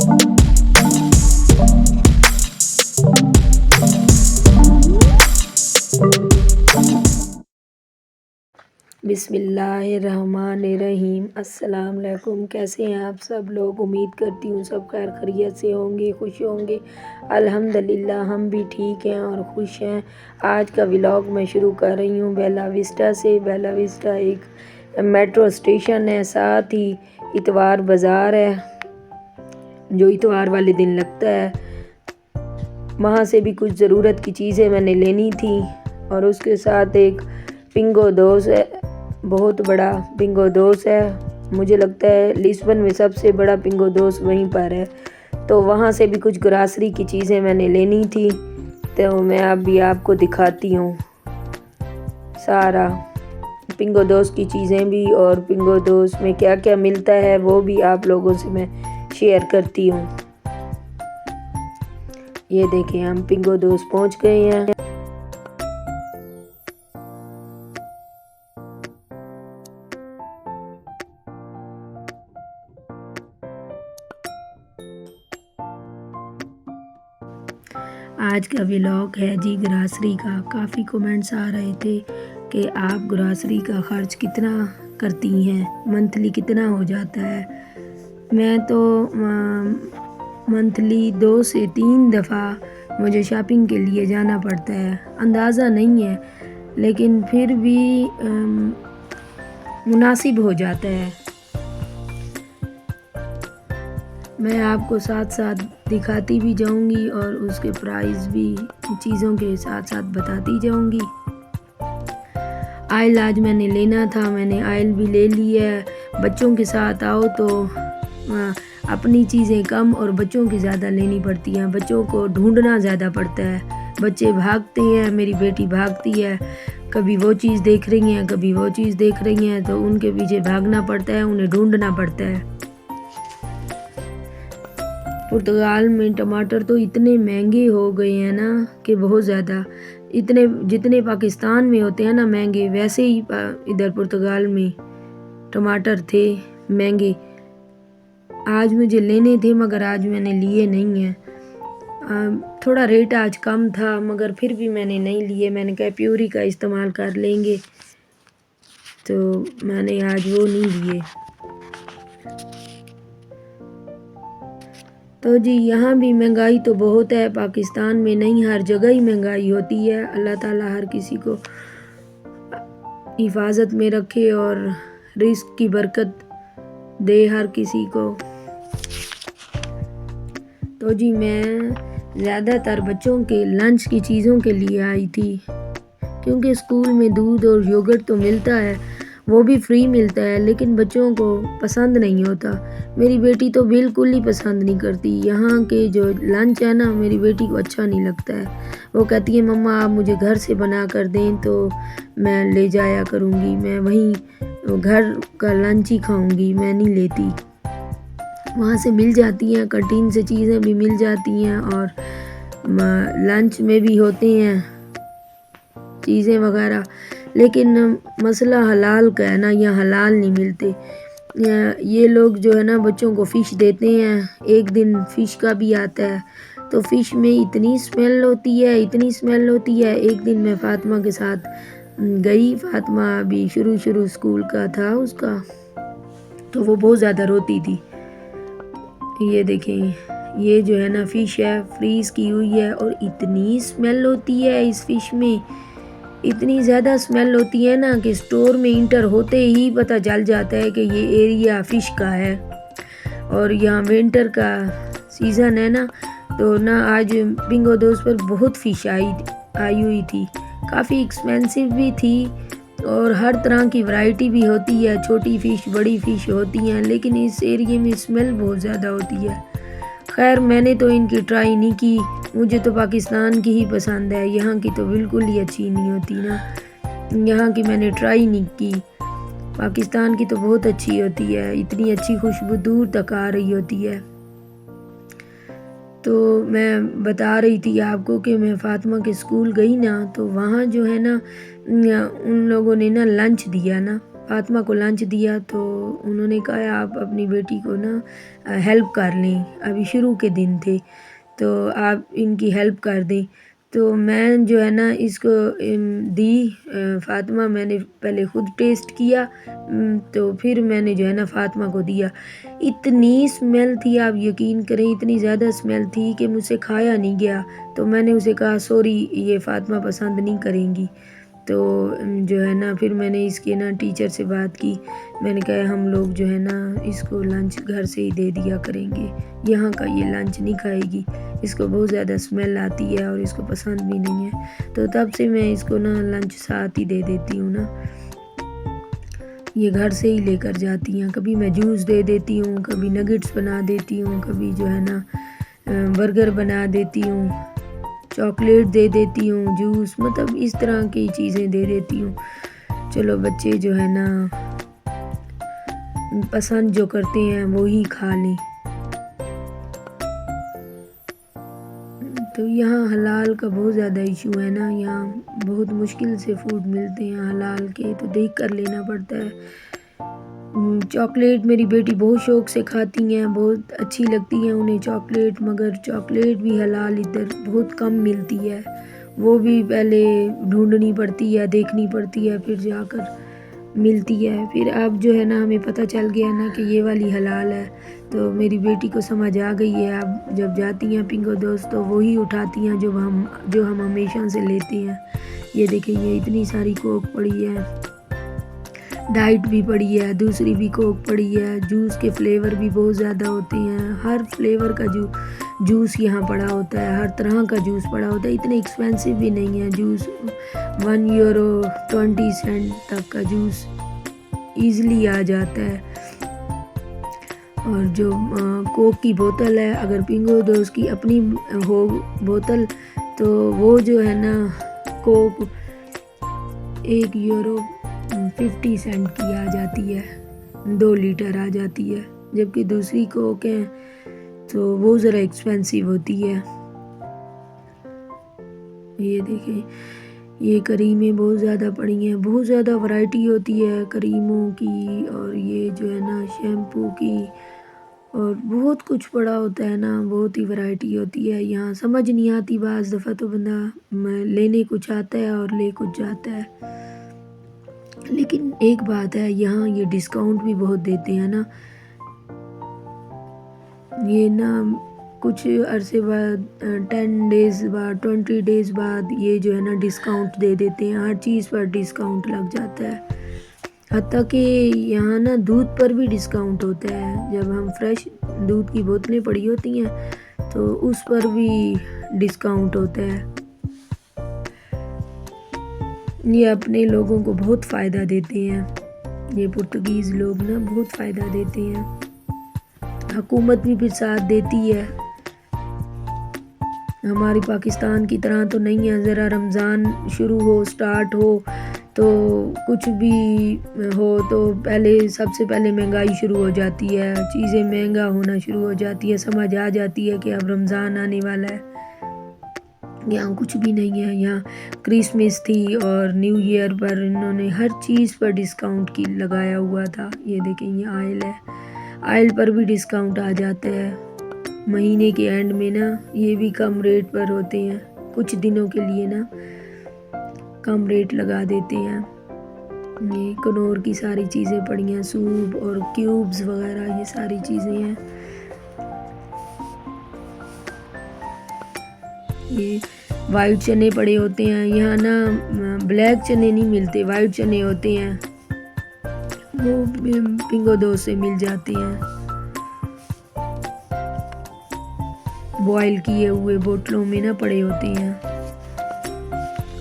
बिस्मिल्लाहिर्रहमानिर्रहीम। अस्सलाम वालेकुम। कैसे हैं आप सब लोग? उम्मीद करती हूँ सब खैर खैरियत से होंगे, खुश होंगे। अल्हम्दुलिल्लाह हम भी ठीक हैं और खुश हैं। आज का व्लॉग मैं शुरू कर रही हूँ बेला विस्टा से। बेला विस्टा एक मेट्रो स्टेशन है, साथ ही इतवार बाज़ार है जो इतवार वाले दिन लगता है। वहाँ से भी कुछ ज़रूरत की चीज़ें मैंने लेनी थी और उसके साथ एक पिंगो दोस है, बहुत बड़ा पिंगो दोस है। मुझे लगता है लिस्बन में सबसे बड़ा पिंगो दोस वहीं पर है। तो वहाँ से भी कुछ ग्रासरी की चीज़ें मैंने लेनी थी, तो मैं अभी आपको दिखाती हूँ सारा पिंगो दोस की चीज़ें भी, और पिंगो दोस में क्या क्या मिलता है वो भी आप लोगों से मैं शेयर करती हूँ। ये देखें, हम पिंगो दोस पहुँच गए हैं। आज का व्लॉग है जी ग्रासरी का। काफ़ी कमेंट्स आ रहे थे कि आप ग्रासरी का ख़र्च कितना करती हैं, मंथली कितना हो जाता है। मैं तो मंथली 2 से 3 दफ़ा मुझे शॉपिंग के लिए जाना पड़ता है। अंदाज़ा नहीं है लेकिन फिर भी मुनासिब हो जाता है। मैं आपको साथ साथ दिखाती भी जाऊंगी और उसके प्राइस भी चीज़ों के साथ साथ बताती जाऊंगी। आयल आज मैंने लेना था, मैंने आयल भी ले लिया है। बच्चों के साथ आओ तो अपनी चीज़ें कम और बच्चों की ज़्यादा लेनी पड़ती हैं। बच्चों को ढूंढना ज़्यादा पड़ता है। बच्चे भागते हैं, मेरी बेटी भागती है, कभी वो चीज़ देख रही हैं, कभी वो चीज़ देख रही हैं, तो उनके पीछे भागना पड़ता है, उन्हें ढूंढना पड़ता है। पुर्तगाल में टमाटर तो इतने महंगे हो गए हैं ना कि बहुत ज़्यादा, इतने जितने पाकिस्तान में होते हैं ना महंगे, वैसे ही इधर पुर्तगाल में टमाटर थे महंगे। आज मुझे लेने थे मगर आज मैंने लिए नहीं हैं। थोड़ा रेट आज कम था मगर फिर भी मैंने नहीं लिए। मैंने कहा प्यूरी का इस्तेमाल कर लेंगे, तो मैंने आज वो नहीं लिए। तो जी यहाँ भी महंगाई तो बहुत है, पाकिस्तान में नहीं हर जगह ही महंगाई होती है। अल्लाह ताला हर किसी को हिफाजत में रखे और रिस्क की बरकत दे हर किसी को। तो जी मैं ज़्यादातर बच्चों के लंच की चीज़ों के लिए आई थी, क्योंकि स्कूल में दूध और योगर्ट तो मिलता है, वो भी फ्री मिलता है, लेकिन बच्चों को पसंद नहीं होता। मेरी बेटी तो बिल्कुल ही पसंद नहीं करती। यहाँ के जो लंच है ना, मेरी बेटी को अच्छा नहीं लगता है। वो कहती है मम्मा आप मुझे घर से बना कर दें तो मैं ले जाया करूँगी, मैं वहीं घर का लंच ही खाऊँगी, मैं नहीं लेती। वहाँ से मिल जाती हैं, कैंटीन से चीज़ें भी मिल जाती हैं और लंच में भी होते हैं चीज़ें वगैरह। लेकिन मसला हलाल का है ना, यहाँ हलाल नहीं मिलते। ये लोग जो है ना बच्चों को फ़िश देते हैं, एक दिन फ़िश का भी आता है, तो फ़िश में इतनी स्मेल होती है, इतनी स्मेल होती है। एक दिन मैं फ़ातिमा के साथ गई, फ़ातिमा अभी शुरू स्कूल का था उसका, तो वो बहुत ज़्यादा रोती थी। ये देखें, ये जो है ना फ़िश है, फ्रीज़ की हुई है और इतनी स्मेल होती है इस फ़िश में, इतनी ज़्यादा स्मेल होती है ना कि स्टोर में इंटर होते ही पता चल जाता है कि ये एरिया फ़िश का है। और यहाँ विंटर का सीज़न है ना, तो ना आज पिंगो दोस पर बहुत फ़िश आई हुई थी। काफ़ी एक्सपेंसिव भी थी और हर तरह की वैरायटी भी होती है, छोटी फ़िश बड़ी फ़िश होती हैं, लेकिन इस एरिए में स्मेल बहुत ज़्यादा होती है। खैर मैंने तो इनकी ट्राई नहीं की, मुझे तो पाकिस्तान की ही पसंद है, यहाँ की तो बिल्कुल ही अच्छी नहीं होती ना, यहाँ की मैंने ट्राई नहीं की। पाकिस्तान की तो बहुत अच्छी होती है, इतनी अच्छी खुशबू दूर तक आ रही होती है। तो मैं बता रही थी आपको कि मैं फ़ातिमा के स्कूल गई ना, तो वहाँ जो है ना उन लोगों ने ना लंच दिया ना, फ़ातिमा को लंच दिया तो उन्होंने कहा आप अपनी बेटी को ना हेल्प कर लें, अभी शुरू के दिन थे तो आप इनकी हेल्प कर दें। तो मैं जो है ना इसको दी फ़ातिमा, मैंने पहले ख़ुद टेस्ट किया तो फिर मैंने जो है ना फ़ातिमा को दिया। इतनी स्मेल थी, आप यकीन करें इतनी ज़्यादा स्मेल थी कि मुझसे खाया नहीं गया। तो मैंने उसे कहा सॉरी ये फ़ातिमा पसंद नहीं करेंगी। तो जो है ना फिर मैंने इसके ना टीचर से बात की, मैंने कहा हम लोग जो है ना इसको लंच घर से ही दे दिया करेंगे, यहाँ का ये लंच नहीं खाएगी, इसको बहुत ज़्यादा स्मेल आती है और इसको पसंद भी नहीं है। तो तब से मैं इसको ना लंच साथ ही दे देती हूँ ना, ये घर से ही लेकर जाती हैं। कभी मैं जूस दे देती हूँ, कभी नगेट्स बना देती हूँ, कभी जो है ना बर्गर बना देती हूँ, चॉकलेट दे देती हूँ, जूस, मतलब इस तरह की चीज़ें दे देती हूँ। चलो बच्चे जो है ना पसंद जो करते हैं वो ही खा लें। तो यहाँ हलाल का बहुत ज़्यादा इशू है ना, यहाँ बहुत मुश्किल से फूड मिलते हैं हलाल के, तो देख कर लेना पड़ता है। चॉकलेट मेरी बेटी बहुत शौक़ से खाती हैं, बहुत अच्छी लगती है उन्हें चॉकलेट, मगर चॉकलेट भी हलाल इधर बहुत कम मिलती है, वो भी पहले ढूंढनी पड़ती है, देखनी पड़ती है, फिर जाकर मिलती है। फिर अब जो है ना हमें पता चल गया ना कि ये वाली हलाल है, तो मेरी बेटी को समझ आ गई है। अब जब जाती हैं पिंगो दोस्त तो वही उठाती हैं जो हम हमेशा से लेते हैं। ये देखें ये इतनी सारी कोक पड़ी है, डाइट भी पड़ी है, दूसरी भी कोक पड़ी है, जूस के फ्लेवर भी बहुत ज़्यादा होते हैं, हर फ्लेवर का जूस यहाँ पड़ा होता है, हर तरह का जूस पड़ा होता है। इतने एक्सपेंसिव भी नहीं है जूस, €1 तक का जूस ईज़िली आ जाता है। और जो कोक की बोतल है, अगर पिंगो दोस्त की अपनी हो बोतल तो वो जो है ना कोक €1.50 की आ जाती है, 2 लीटर आ जाती है, जबकि दूसरी कोक है तो वो ज़रा एक्सपेंसिव होती है। ये देखें ये करीमें बहुत ज़्यादा पड़ी हैं, बहुत ज़्यादा वैरायटी होती है करीमों की, और ये जो है ना शैम्पू की, और बहुत कुछ पड़ा होता है ना, बहुत ही वैरायटी होती है। यहाँ समझ नहीं आती, बाज़ दफ़ा तो बंदा लेने कुछ आता है और ले कुछ जाता है। लेकिन एक बात है, यहाँ ये डिस्काउंट भी बहुत देते हैं ना, ये ना कुछ अरसे बाद 10 डेज़ बाद 20 डेज़ बाद ये जो है ना डिस्काउंट दे देते हैं, हर चीज़ पर डिस्काउंट लग जाता है। हत्ता कि यहाँ ना दूध पर भी डिस्काउंट होता है, जब हम फ्रेश दूध की बोतलें पड़ी होती हैं तो उस पर भी डिस्काउंट होता है। ये अपने लोगों को बहुत फ़ायदा देते हैं, ये पुर्तगीज़ लोग ना बहुत फ़ायदा देते हैं, हुकूमत भी फिर साथ देती है। हमारी पाकिस्तान की तरह तो नहीं है, ज़रा रमज़ान शुरू हो स्टार्ट हो तो कुछ भी हो तो पहले सबसे पहले महंगाई शुरू हो जाती है, चीज़ें महंगा होना शुरू हो जाती है, समझ आ जाती है कि अब रमज़ान आने वाला है। यहाँ कुछ भी नहीं है, यहाँ क्रिसमस थी और न्यू ईयर पर इन्होंने हर चीज़ पर डिस्काउंट की लगाया हुआ था। ये देखें ये आयल है, आयल पर भी डिस्काउंट आ जाता है महीने के एंड में ना, ये भी कम रेट पर होते हैं, कुछ दिनों के लिए ना कम रेट लगा देते हैं। ये कनौर की सारी चीज़ें पड़ी हैं, सूप और क्यूब्स वगैरह ये सारी चीज़ें हैं। ये वाइट चने पड़े होते हैं, यहाँ ना ब्लैक चने नहीं मिलते, वाइट चने होते हैं, वो पिंगो दोस्त से मिल जाते हैं, बॉयल किए हुए बोतलों में ना पड़े होते हैं,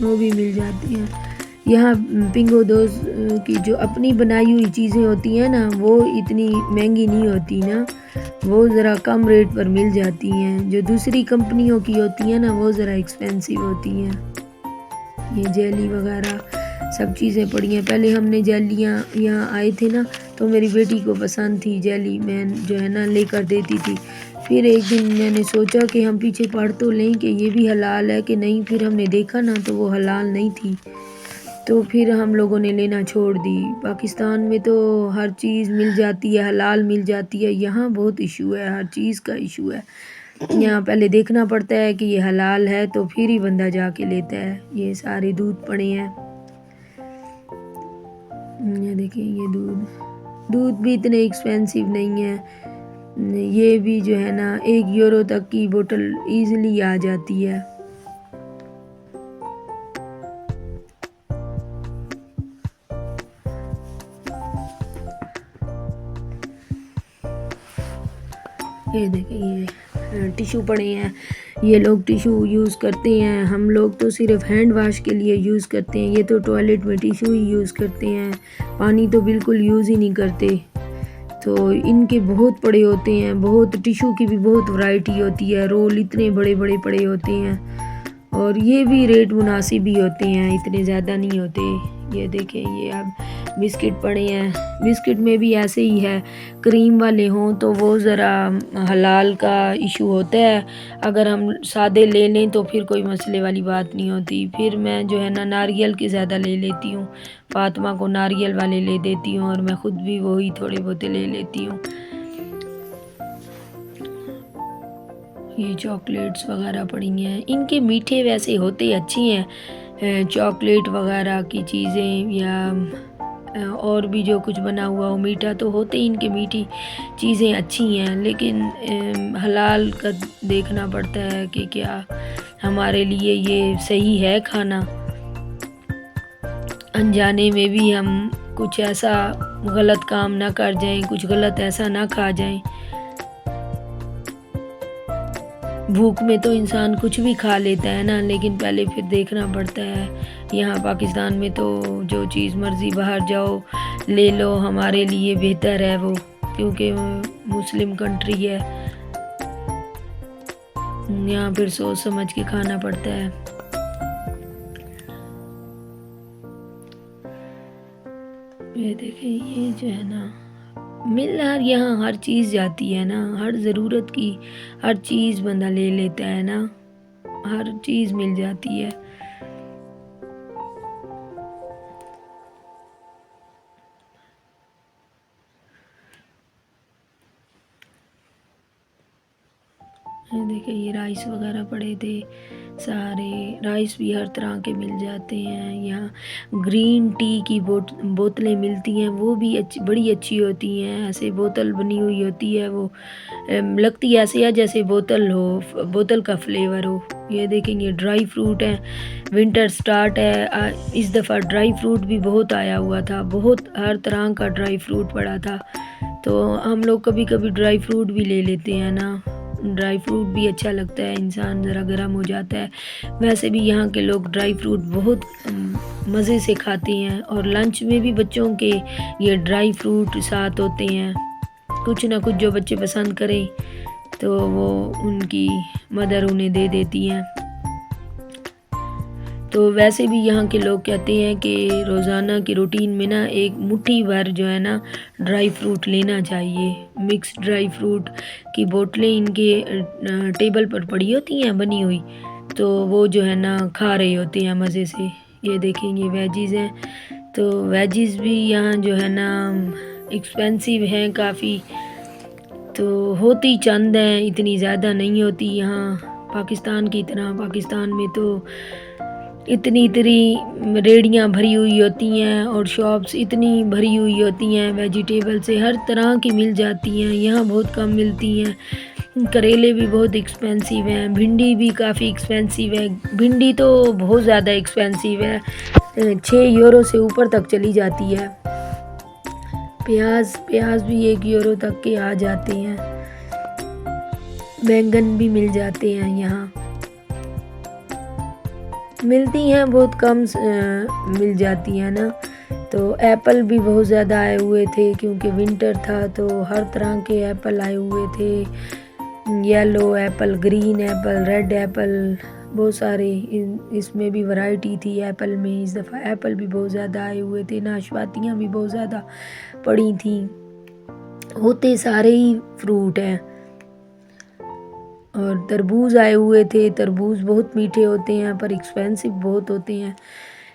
वो भी मिल जाती हैं। यहाँ पिंगो दोस्त की जो अपनी बनाई हुई चीज़ें होती हैं ना, वो इतनी महंगी नहीं होती ना, वो ज़रा कम रेट पर मिल जाती हैं। जो दूसरी कंपनियों की होती हैं ना, वो ज़रा एक्सपेंसिव होती हैं। ये जेली वगैरह सब चीज़ें पड़ी हैं। पहले हमने जेलियाँ यहाँ आए थे ना, तो मेरी बेटी को पसंद थी जेली, मैं जो है ना लेकर देती थी। फिर एक दिन मैंने सोचा कि हम पीछे पढ़ तो लें कि ये भी हलाल है कि नहीं, फिर हमने देखा ना तो वो हलाल नहीं थी। तो फिर हम लोगों ने लेना छोड़ दी। पाकिस्तान में तो हर चीज़ मिल जाती है, हलाल मिल जाती है, यहाँ बहुत इशू है, हर चीज़ का इशू है। यहाँ पहले देखना पड़ता है कि ये हलाल है तो फिर ही बंदा जाके लेता है। ये सारे दूध पड़े हैं, ये देखिए, ये दूध भी इतने एक्सपेंसिव नहीं है। ये भी जो है ना 1 यूरो तक की बोतल इजीली आ जाती है। ये देखिए, ये टिश्यू पड़े हैं, ये लोग टिश्यू यूज़ करते हैं, हम लोग तो सिर्फ हैंड वाश के लिए यूज़ करते हैं। ये तो टॉयलेट में टिश्यू ही यूज़ करते हैं, पानी तो बिल्कुल यूज़ ही नहीं करते। तो इनके बहुत पड़े होते हैं, बहुत टिश्यू की भी बहुत वैरायटी होती है, रोल इतने बड़े बड़े पड़े होते हैं और ये भी रेट मुनासिब ही होते हैं, इतने ज़्यादा नहीं होते। ये देखें, ये अब बिस्किट पड़े हैं, बिस्किट में भी ऐसे ही है, क्रीम वाले हों तो वो ज़रा हलाल का इशू होता है, अगर हम सादे ले लें तो फिर कोई मसले वाली बात नहीं होती। फिर मैं जो है ना नारियल के ज़्यादा ले लेती हूँ, फातिमा को नारियल वाले ले देती हूँ और मैं ख़ुद भी वही थोड़े बहुत ले लेती हूँ। ये चॉकलेट्स वगैरह पड़ी हैं, इनके मीठे वैसे होते अच्छी हैं, चॉकलेट वगैरह की चीज़ें या और भी जो कुछ बना हुआ हो मीठा तो होते ही इनके मीठी चीज़ें अच्छी हैं, लेकिन हलाल का देखना पड़ता है कि क्या हमारे लिए ये सही है खाना। अनजाने में भी हम कुछ ऐसा गलत काम ना कर जाएं, कुछ गलत ऐसा ना खा जाएं। भूख में तो इंसान कुछ भी खा लेता है ना, लेकिन पहले फिर देखना पड़ता है। यहाँ पाकिस्तान में तो जो चीज़ मर्ज़ी बाहर जाओ ले लो, हमारे लिए बेहतर है वो, क्योंकि मुस्लिम कंट्री है। यहाँ फिर सोच समझ के खाना पड़ता है। ये देखें, ये जो है ना यहाँ हर चीज़ जाती है ना, हर ज़रूरत की हर चीज़ बंदा ले लेता है ना, हर चीज़ मिल जाती है। देखिए, ये राइस वगैरह पड़े थे, सारे राइस भी हर तरह के मिल जाते हैं। यहाँ ग्रीन टी की बोतलें मिलती हैं, वो भी बड़ी अच्छी होती हैं, ऐसे बोतल बनी हुई होती है, वो लगती ऐसे है जैसे बोतल हो, बोतल का फ्लेवर हो। ये देखेंगे, ड्राई फ्रूट है, विंटर स्टार्ट है, इस दफ़ा ड्राई फ्रूट भी बहुत आया हुआ था, बहुत हर तरह का ड्राई फ्रूट पड़ा था, तो हम लोग कभी कभी ड्राई फ्रूट भी ले लेते हैं ना। ड्राई फ्रूट भी अच्छा लगता है, इंसान ज़रा गर्म हो जाता है। वैसे भी यहाँ के लोग ड्राई फ्रूट बहुत मज़े से खाते हैं और लंच में भी बच्चों के ये ड्राई फ्रूट साथ होते हैं। कुछ ना कुछ जो बच्चे पसंद करें तो वो उनकी मदर उन्हें दे देती हैं। तो वैसे भी यहाँ के लोग कहते हैं कि रोज़ाना की रूटीन में ना एक मुट्ठी भर जो है ना ड्राई फ्रूट लेना चाहिए। मिक्स ड्राई फ्रूट की बोतलें इनके टेबल पर पड़ी होती हैं बनी हुई, तो वो जो है ना खा रहे होते हैं मज़े से। ये देखेंगे वेजीज़ हैं, तो वेजीज़ भी यहाँ जो है ना एक्सपेंसिव हैं काफ़ी, तो होती चंद हैं, इतनी ज़्यादा नहीं होती यहाँ पाकिस्तान की तरह। पाकिस्तान में तो इतनी रेड़ियाँ भरी हुई होती हैं और शॉप्स इतनी भरी हुई होती हैं, वेजिटेबल से हर तरह की मिल जाती हैं, यहाँ बहुत कम मिलती हैं। करेले भी बहुत एक्सपेंसिव हैं, भिंडी भी काफ़ी एक्सपेंसिव है, भिंडी तो बहुत ज़्यादा एक्सपेंसिव है, 6 यूरो से ऊपर तक चली जाती है। प्याज भी 1 यूरो तक के आ जाते हैं, बैंगन भी मिल जाते हैं, यहाँ मिलती हैं, बहुत कम मिल जाती हैं ना। तो एप्पल भी बहुत ज़्यादा आए हुए थे क्योंकि विंटर था, तो हर तरह के एप्पल आए हुए थे, yellow Apple, green Apple, red Apple, बहुत सारे इसमें भी वैरायटी थी एप्पल में। इस दफ़ा एप्पल भी बहुत ज़्यादा आए हुए थे, नाशपातियाँ भी बहुत ज़्यादा पड़ी थी, होते सारे ही फ्रूट हैं। और तरबूज आए हुए थे, तरबूज बहुत मीठे होते हैं पर एक्सपेंसिव बहुत होते हैं,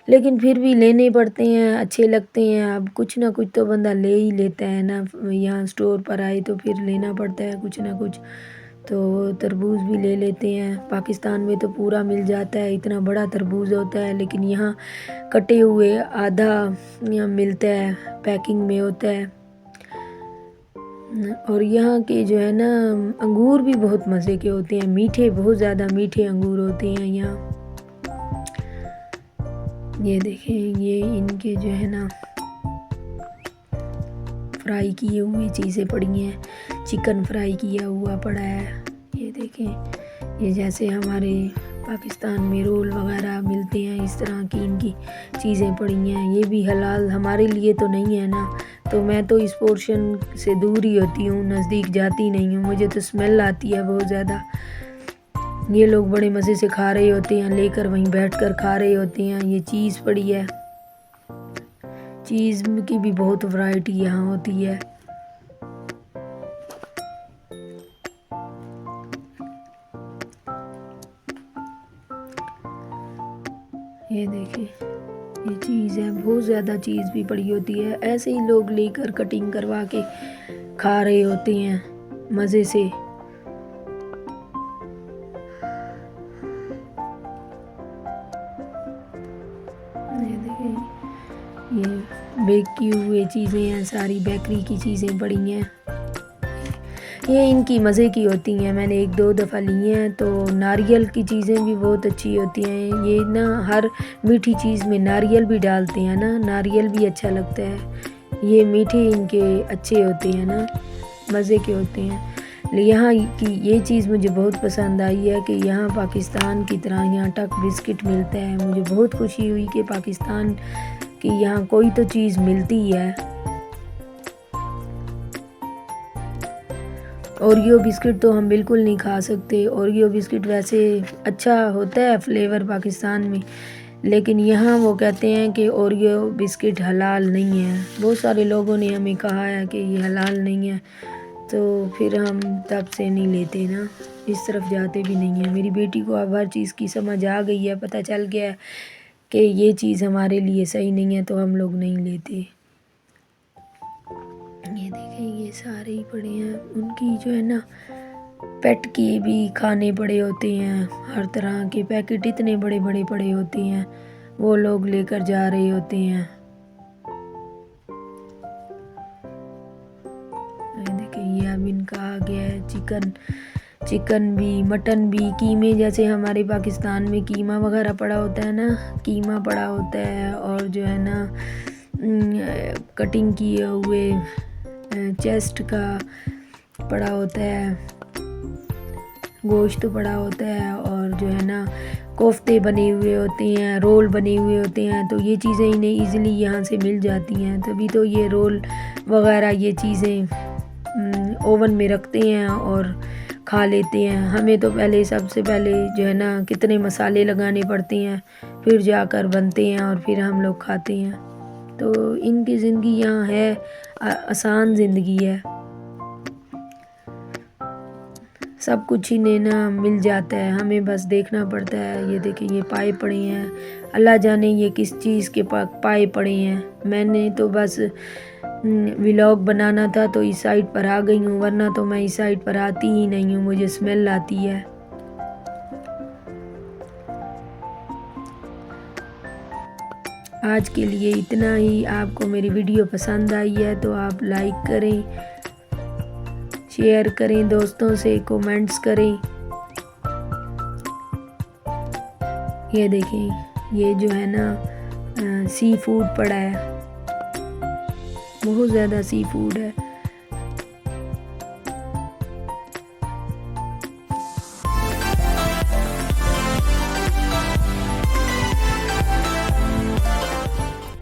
लेकिन फिर भी लेने पड़ते हैं, अच्छे लगते हैं। अब कुछ ना कुछ तो बंदा ले ही लेता है ना, यहाँ स्टोर पर आए तो फिर लेना पड़ता है कुछ ना कुछ। तो तरबूज भी ले लेते हैं। पाकिस्तान में तो पूरा मिल जाता है, इतना बड़ा तरबूज होता है, लेकिन यहाँ कटे हुए आधा यहाँ मिलता है, पैकिंग में होता है। और यहाँ के जो है ना अंगूर भी बहुत मज़े के होते हैं, मीठे, बहुत ज़्यादा मीठे अंगूर होते हैं यहाँ। ये देखें, ये इनके जो है ना फ्राई किए हुए चीज़ें पड़ी हैं, चिकन फ्राई किया हुआ पड़ा है। ये देखें, ये जैसे हमारे पाकिस्तान में रोल वगैरह मिलते हैं, इस तरह की इनकी चीज़ें पड़ी हैं। ये भी हलाल हमारे लिए तो नहीं है ना, तो मैं तो इस पोर्शन से दूर ही होती हूँ, नज़दीक जाती नहीं हूँ, मुझे तो स्मेल आती है बहुत ज़्यादा। ये लोग बड़े मज़े से खा रहे होते हैं, लेकर वहीं बैठकर खा रहे होते हैं। ये चीज़ पड़ी है, चीज़ की भी बहुत वैरायटी यहाँ होती है। ये देखें, ये चीज़ है, बहुत ज़्यादा चीज़ भी पड़ी होती है। ऐसे ही लोग लेकर कटिंग करवा के खा रहे होते हैं मज़े से। ये देखें, ये बेक की हुए चीज़ें हैं, सारी बेकरी की चीज़ें पड़ी हैं। ये इनकी मज़े की होती हैं, मैंने 1-2 दफ़ा ली हैं। तो नारियल की चीज़ें भी बहुत अच्छी होती हैं। ये ना हर मीठी चीज़ में नारियल भी डालते हैं ना, नारियल भी अच्छा लगता है। ये मीठे इनके अच्छे होते हैं ना, मज़े के होते हैं। यहाँ की ये चीज़ मुझे बहुत पसंद आई है कि यहाँ पाकिस्तान की तरह यहाँ टक बिस्किट मिलता है। मुझे बहुत खुशी हुई कि पाकिस्तान की यहाँ कोई तो चीज़ मिलती है। ओरियो बिस्किट तो हम बिल्कुल नहीं खा सकते। ओरियो बिस्किट वैसे अच्छा होता है फ्लेवर पाकिस्तान में, लेकिन यहाँ वो कहते हैं कि ओरियो बिस्किट हलाल नहीं है। बहुत सारे लोगों ने हमें कहा है कि ये हलाल नहीं है, तो फिर हम तब से नहीं लेते ना, इस तरफ जाते भी नहीं हैं। मेरी बेटी को अब हर चीज़ की समझ आ गई है, पता चल गया है कि ये चीज़ हमारे लिए सही नहीं है, तो हम लोग नहीं लेते। ये देखें, ये सारे ही पड़े हैं। उनकी जो है ना पेट के भी खाने पड़े होते हैं, हर तरह के पैकेट इतने बड़े बड़े पड़े होते हैं, वो लोग लेकर जा रहे होते हैं। ये देखें, ये अब इनका आ गया है चिकन भी, मटन भी, कीमे, जैसे हमारे पाकिस्तान में कीमा वगैरह पड़ा होता है ना, कीमा पड़ा होता है। और जो है ना कटिंग किए हुए चेस्ट का पड़ा होता है, गोश्त पड़ा होता है। और जो है ना कोफ्ते बने हुए होते हैं, रोल बने हुए होते हैं। तो ये चीज़ें इन्हें ईज़िली यहाँ से मिल जाती हैं, तभी तो ये रोल वगैरह ये चीज़ें ओवन में रखते हैं और खा लेते हैं। हमें तो पहले, सबसे पहले जो है ना कितने मसाले लगाने पड़ते हैं, फिर जाकर बनते हैं और फिर हम लोग खाते हैं। तो इनकी ज़िंदगी यहाँ है, आसान ज़िंदगी है, सब कुछ इन्हें ना मिल जाता है, हमें बस देखना पड़ता है। ये देखिए, ये पाए पड़े हैं, अल्लाह जाने ये किस चीज़ के पाए पड़े हैं। मैंने तो बस व्लॉग बनाना था तो इस साइड पर आ गई हूँ, वरना तो मैं इस साइड पर आती ही नहीं हूँ, मुझे स्मेल आती है। आज के लिए इतना ही। आपको मेरी वीडियो पसंद आई है तो आप लाइक करें, शेयर करें, दोस्तों से कमेंट्स करें। ये देखें, ये जो है ना सी फूड पड़ा है, बहुत ज़्यादा सी फूड है।